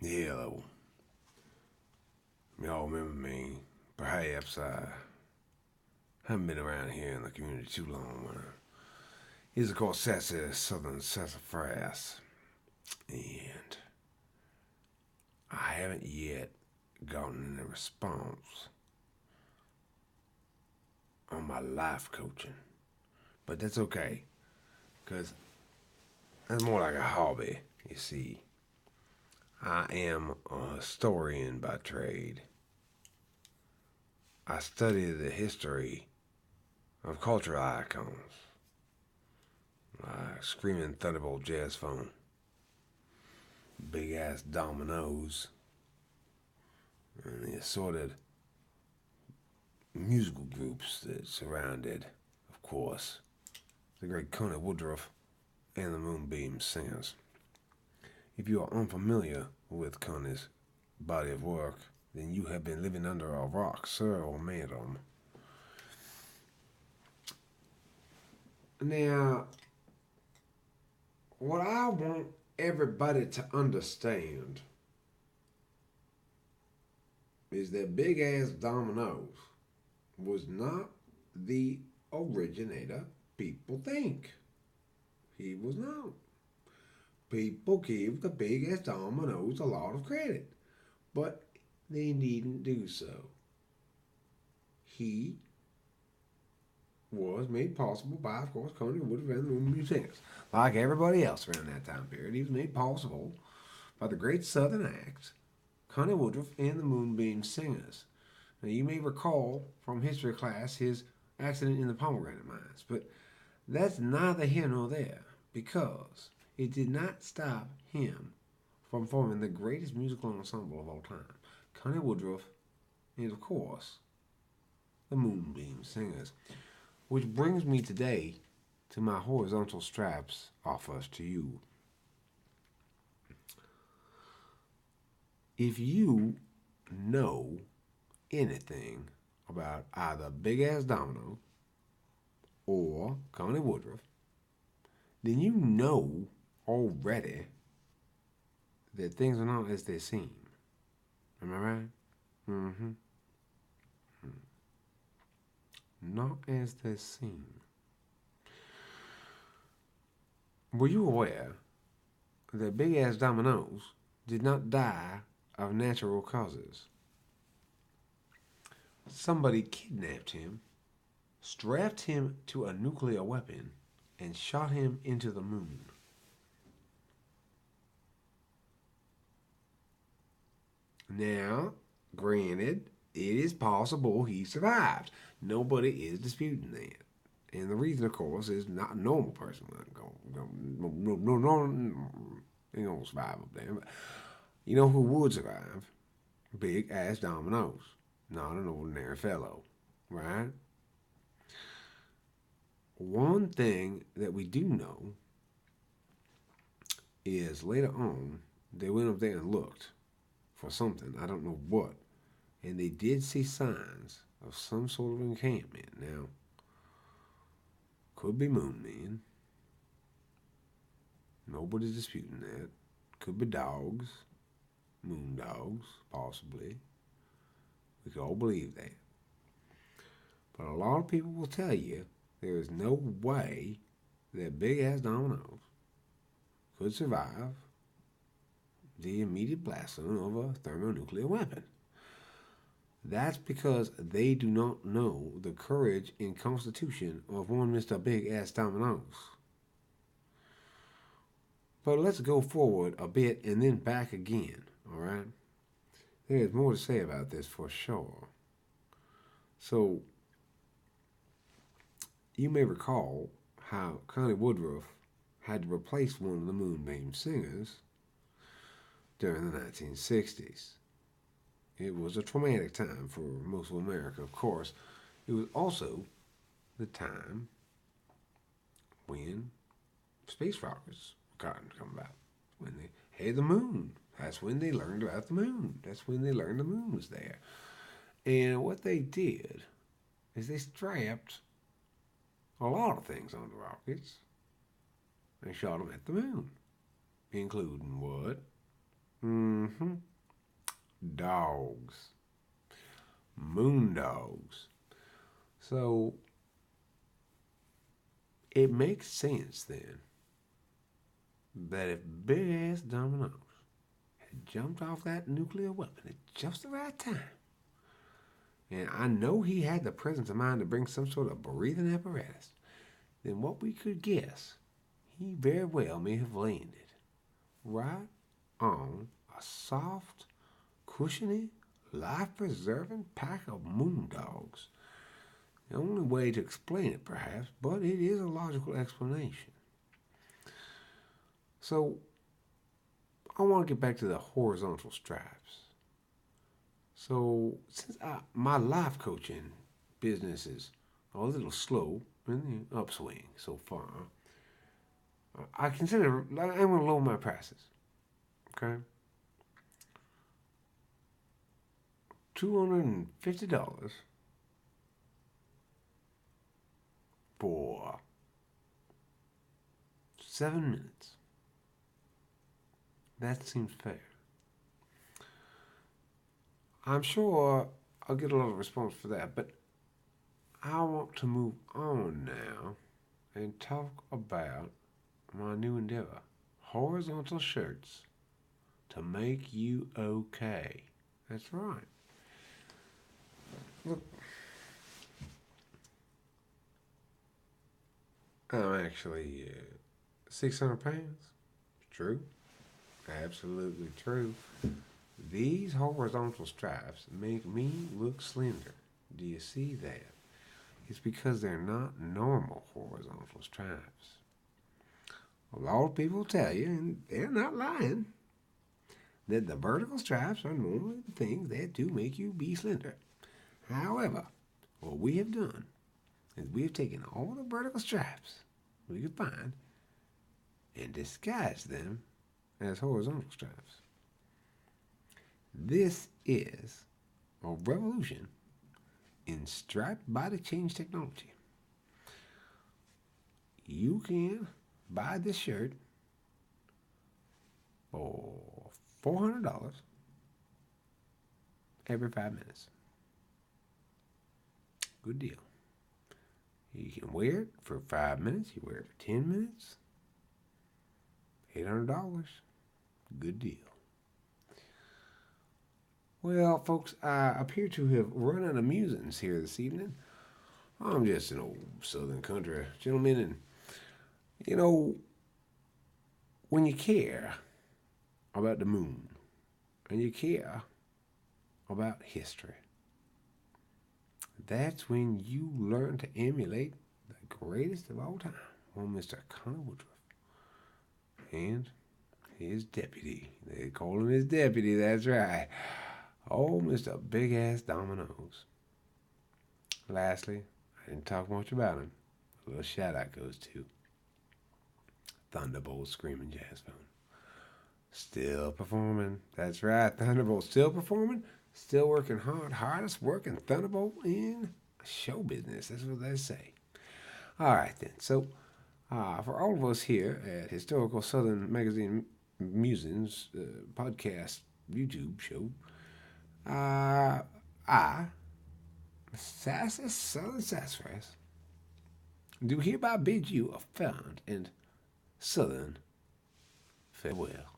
Hello. Y'all remember me? Perhaps I haven't been around here in the community too long. He's of course Southern Sassafras, and I haven't yet gotten any response on my life coaching, but that's okay, cause that's more like a hobby. You see, I am a historian by trade. I study the history of cultural icons like Screaming Thunderbolt Jazz Phone, Big Ass Dominoes, and the assorted musical groups that surrounded, of course, the great Connie Woodruff and the Moonbeam Singers. If you are unfamiliar with Connie's body of work, then you have been living under a rock, sir or madam. Now, what I want everybody to understand is that Big Ass Dominoes was not the originator people think. He was not. People give the Big Ass Dominoes a lot of credit, but they needn't do so. He was made possible by, of course, Coney Woodruff and the Moonbeam Singers. Like everybody else around that time period, he was made possible by the great Southern acts, Connie Woodruff and the Moonbeam Singers. Now, you may recall from history class his accident in the pomegranate mines, but that's neither here nor there because it did not stop him from forming the greatest musical ensemble of all time, Connie Woodruff and, of course, the Moonbeam Singers. Which brings me today to my horizontal straps offers to you. If you know anything about either Big Ass Domino or Connie Woodruff, then you know already that things are not as they seem. Am I right? Mm-hmm. Not as they seem. Were you aware that Big Ass Dominoes did not die of natural causes? Somebody kidnapped him, strapped him to a nuclear weapon, and shot him into the moon. Now, granted, it is possible he survived. Nobody is disputing that. And the reason, of course, is not a normal person ain't gonna survive up there. But you know who would survive? Big Ass Dominoes. Not an ordinary fellow, right? One thing that we do know is later on they went up there and looked for something. I don't know what. And they did see signs of some sort of encampment. Now, could be moonmen. Nobody's disputing that. Could be dogs, moon dogs, possibly. We could all believe that. But a lot of people will tell you there is no way that Big Ass Dominoes could survive the immediate blasting of a thermonuclear weapon. That's because they do not know the courage and constitution of one Mr. Big Ass Dominoes. But let's go forward a bit and then back again, alright? There's more to say about this for sure. So, you may recall how Connie Woodruff had to replace one of the Moonbeam Singers during the 1960s. It was a traumatic time for most of America, of course. It was also the time when space rockets were starting to come about. When they had the moon. That's when they learned about the moon. That's when they learned the moon was there. And what they did is they strapped a lot of things on the rockets and shot them at the moon. Including what? Mm-hmm. Dogs. Moon dogs. So it makes sense then that if big ass Dominoes had jumped off that nuclear weapon at just the right time, and I know he had the presence of mind to bring some sort of breathing apparatus, then what we could guess, he very well may have landed right on a soft, cushiony, life preserving pack of moon dogs. The only way to explain it, perhaps, but it is a logical explanation. So, I want to get back to the horizontal straps. So, since my life coaching business is a little slow in the upswing so far, I consider I'm going to lower my prices. Okay, $250 for 7 minutes. That seems fair. I'm sure I'll get a lot of response for that, but I want to move on now and talk about my new endeavor, horizontal shirts to make you okay. That's right. Look, I'm actually 600 pounds. True. Absolutely true. These horizontal stripes make me look slender. Do you see that? It's because they're not normal horizontal stripes. A lot of people tell you, and they're not lying, that the vertical stripes are normally the things that do make you be slender. However, what we have done is we have taken all the vertical stripes we could find and disguised them as horizontal stripes. This is a revolution in striped body change technology. You can buy this shirt for $400 every 5 minutes. Good deal. You can wear it for 5 minutes. You wear it for 10 minutes. $800. Good deal. Well, folks, I appear to have run out of musings here this evening. I'm just an old Southern country gentleman, and you know, when you care about the moon and you care about history, that's when you learn to emulate the greatest of all time, one Mr. Connie Woodruff and his deputy. They call him his deputy, that's right. Oh, Mr. Big Ass Dominoes. Lastly, I didn't talk much about him. A little shout out goes to Thunderbolt Screaming Jazz Phone. Still performing. That's right, Thunderbolt still performing, still working hard. Hardest working Thunderbolt in show business. That's what they say. All right, then. So, for all of us here at Historical Southern Magazine Musings podcast YouTube show, I, Sassy Southern Sassafras, do hereby bid you a fond and Southern farewell.